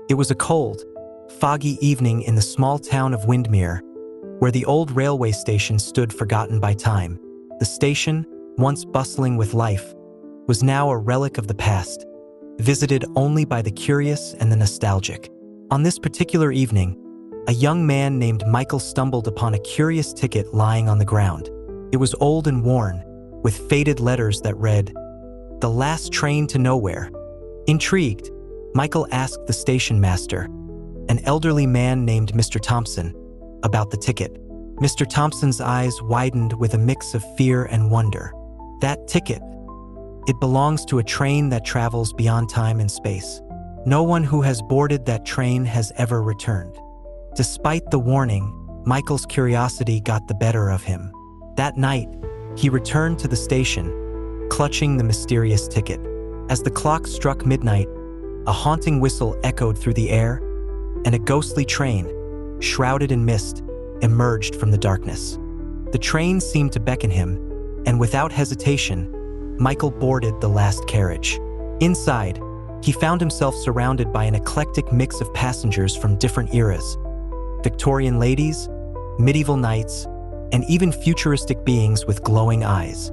It was a cold, foggy evening in the small town of Windermere, where the old railway station stood forgotten by time. The station, once bustling with life, was now a relic of the past, visited only by the curious and the nostalgic. On this particular evening, a young man named Michael stumbled upon a curious ticket lying on the ground. It was old and worn, with faded letters that read, "The Last Train to Nowhere." Intrigued, Michael asked the station master, an elderly man named Mr. Thompson, about the ticket. Mr. Thompson's eyes widened with a mix of fear and wonder. "That ticket. It belongs to a train that travels beyond time and space. No one who has boarded that train has ever returned." Despite the warning, Michael's curiosity got the better of him. That night, he returned to the station, clutching the mysterious ticket. As the clock struck midnight, a haunting whistle echoed through the air, and a ghostly train, shrouded in mist, emerged from the darkness. The train seemed to beckon him, and without hesitation, Michael boarded the last carriage. Inside, he found himself surrounded by an eclectic mix of passengers from different eras: Victorian ladies, medieval knights, and even futuristic beings with glowing eyes.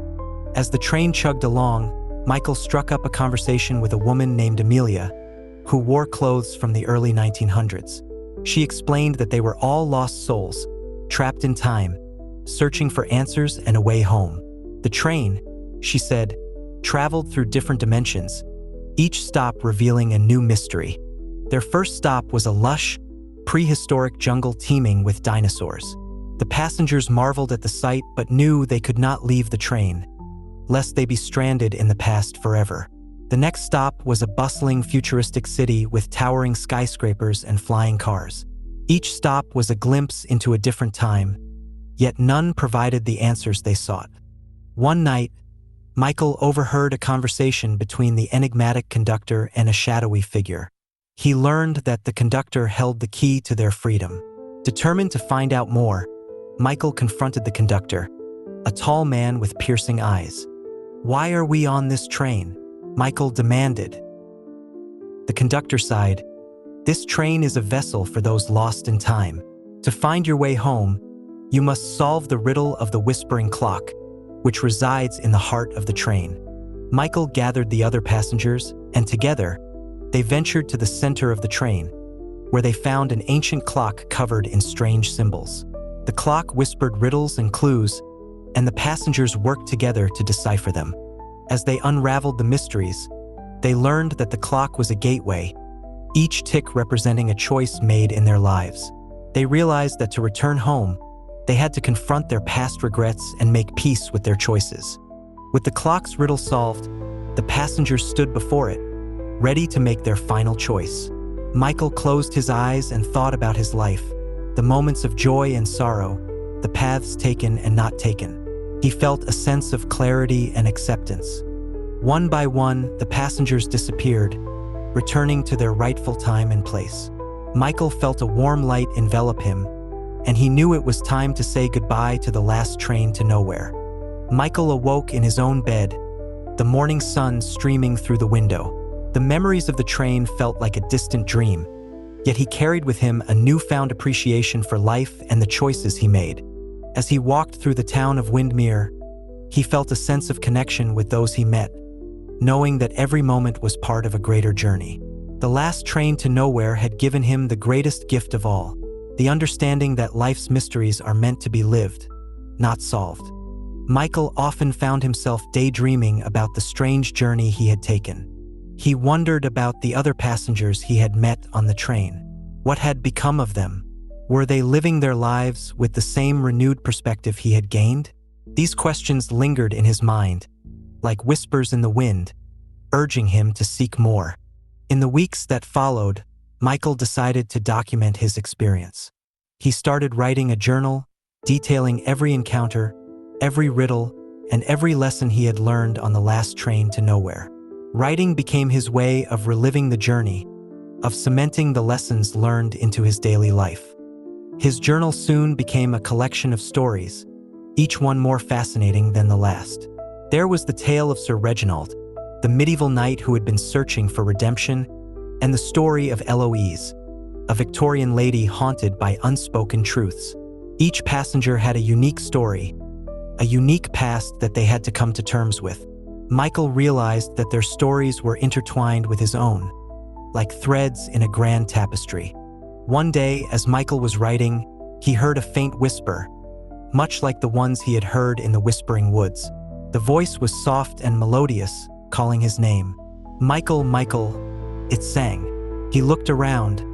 As the train chugged along, Michael struck up a conversation with a woman named Amelia, who wore clothes from the early 1900s. She explained that they were all lost souls, trapped in time, searching for answers and a way home. The train, she said, traveled through different dimensions, each stop revealing a new mystery. Their first stop was a lush, prehistoric jungle teeming with dinosaurs. The passengers marveled at the sight but knew they could not leave the train, lest they be stranded in the past forever. The next stop was a bustling, futuristic city with towering skyscrapers and flying cars. Each stop was a glimpse into a different time, yet none provided the answers they sought. One night, Michael overheard a conversation between the enigmatic conductor and a shadowy figure. He learned that the conductor held the key to their freedom. Determined to find out more, Michael confronted the conductor, a tall man with piercing eyes. "Why are we on this train?" Michael demanded. The conductor sighed. "This train is a vessel for those lost in time. To find your way home, you must solve the riddle of the whispering clock, which resides in the heart of the train." Michael gathered the other passengers, and together, they ventured to the center of the train, where they found an ancient clock covered in strange symbols. The clock whispered riddles and clues, and the passengers worked together to decipher them. As they unraveled the mysteries, they learned that the clock was a gateway, each tick representing a choice made in their lives. They realized that to return home, they had to confront their past regrets and make peace with their choices. With the clock's riddle solved, the passengers stood before it, ready to make their final choice. Michael closed his eyes and thought about his life, the moments of joy and sorrow, the paths taken and not taken. He felt a sense of clarity and acceptance. One by one, the passengers disappeared, returning to their rightful time and place. Michael felt a warm light envelop him, and he knew it was time to say goodbye to the last train to nowhere. Michael awoke in his own bed, the morning sun streaming through the window. The memories of the train felt like a distant dream, yet he carried with him a newfound appreciation for life and the choices he made. As he walked through the town of Windermere, he felt a sense of connection with those he met, knowing that every moment was part of a greater journey. The last train to nowhere had given him the greatest gift of all, the understanding that life's mysteries are meant to be lived, not solved. Michael often found himself daydreaming about the strange journey he had taken. He wondered about the other passengers he had met on the train. What had become of them? Were they living their lives with the same renewed perspective he had gained? These questions lingered in his mind, like whispers in the wind, urging him to seek more. In the weeks that followed, Michael decided to document his experience. He started writing a journal, detailing every encounter, every riddle, and every lesson he had learned on the last train to nowhere. Writing became his way of reliving the journey, of cementing the lessons learned into his daily life. His journal soon became a collection of stories, each one more fascinating than the last. There was the tale of Sir Reginald, the medieval knight who had been searching for redemption, and the story of Eloise, a Victorian lady haunted by unspoken truths. Each passenger had a unique story, a unique past that they had to come to terms with. Michael realized that their stories were intertwined with his own, like threads in a grand tapestry. One day, as Michael was writing, he heard a faint whisper, much like the ones he had heard in the Whispering Woods. The voice was soft and melodious, calling his name. "Michael, Michael," it sang. He looked around,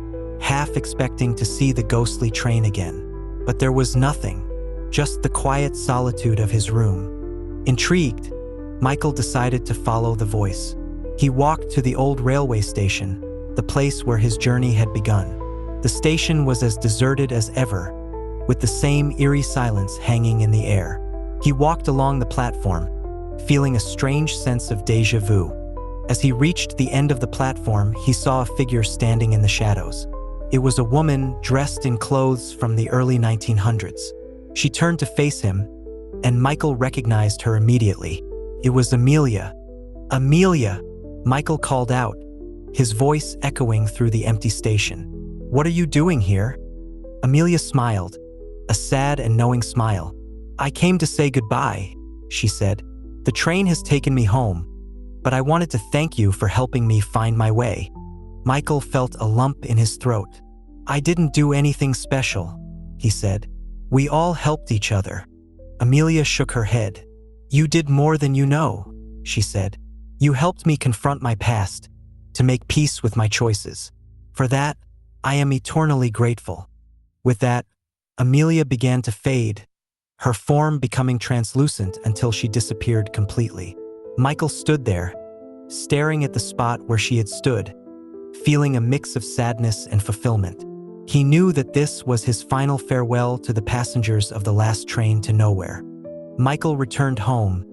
half expecting to see the ghostly train again. But there was nothing, just the quiet solitude of his room. Intrigued, Michael decided to follow the voice. He walked to the old railway station, the place where his journey had begun. The station was as deserted as ever, with the same eerie silence hanging in the air. He walked along the platform, feeling a strange sense of déjà vu. As he reached the end of the platform, he saw a figure standing in the shadows. It was a woman dressed in clothes from the early 1900s. She turned to face him, and Michael recognized her immediately. It was Amelia. "Amelia!" Michael called out, his voice echoing through the empty station. "What are you doing here?" Amelia smiled, a sad and knowing smile. "I came to say goodbye," she said. "The train has taken me home, but I wanted to thank you for helping me find my way." Michael felt a lump in his throat. "I didn't do anything special," he said. "We all helped each other." Amelia shook her head. "You did more than you know," she said. "You helped me confront my past, to make peace with my choices. For that, I am eternally grateful." With that, Amelia began to fade, her form becoming translucent until she disappeared completely. Michael stood there, staring at the spot where she had stood, feeling a mix of sadness and fulfillment. He knew that this was his final farewell to the passengers of the last train to nowhere. Michael returned home,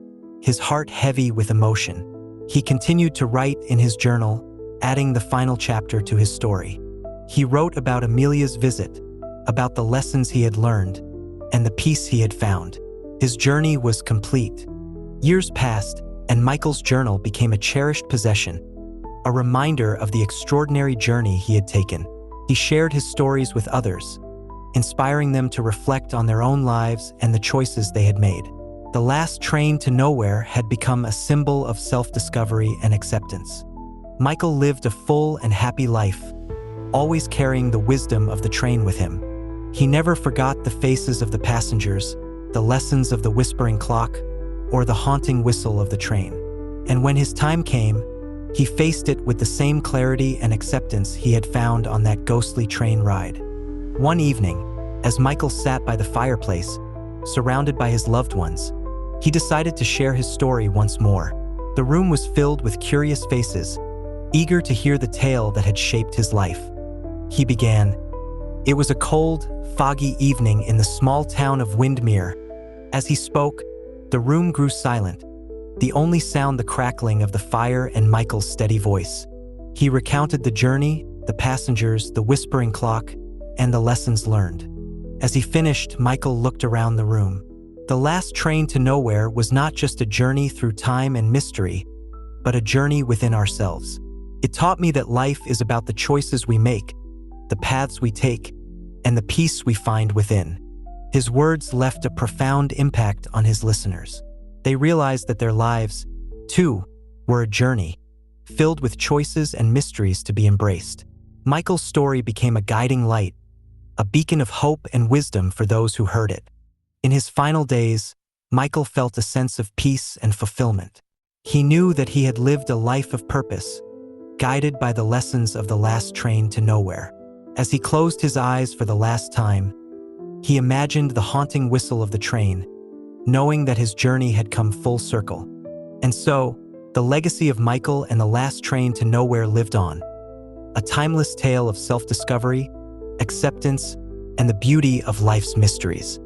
his heart heavy with emotion. He continued to write in his journal, adding the final chapter to his story. He wrote about Amelia's visit, about the lessons he had learned, and the peace he had found. His journey was complete. Years passed, and Michael's journal became a cherished possession, a reminder of the extraordinary journey he had taken. He shared his stories with others, inspiring them to reflect on their own lives and the choices they had made. The last train to nowhere had become a symbol of self-discovery and acceptance. Michael lived a full and happy life, always carrying the wisdom of the train with him. He never forgot the faces of the passengers, the lessons of the whispering clock, or the haunting whistle of the train. And when his time came, he faced it with the same clarity and acceptance he had found on that ghostly train ride. One evening, as Michael sat by the fireplace, surrounded by his loved ones, he decided to share his story once more. The room was filled with curious faces, eager to hear the tale that had shaped his life. He began. It was a cold, foggy evening in the small town of Windmere. As he spoke, the room grew silent, the only sound the crackling of the fire and Michael's steady voice. He recounted the journey, the passengers, the whispering clock, and the lessons learned. As he finished, Michael looked around the room. The last train to nowhere was not just a journey through time and mystery, but a journey within ourselves. It taught me that life is about the choices we make, the paths we take, and the peace we find within. His words left a profound impact on his listeners. They realized that their lives, too, were a journey, filled with choices and mysteries to be embraced. Michael's story became a guiding light, a beacon of hope and wisdom for those who heard it. In his final days, Michael felt a sense of peace and fulfillment. He knew that he had lived a life of purpose, guided by the lessons of the last train to nowhere. As he closed his eyes for the last time, he imagined the haunting whistle of the train, knowing that his journey had come full circle. And so, the legacy of Michael and the last train to nowhere lived on, a timeless tale of self-discovery, acceptance, and the beauty of life's mysteries.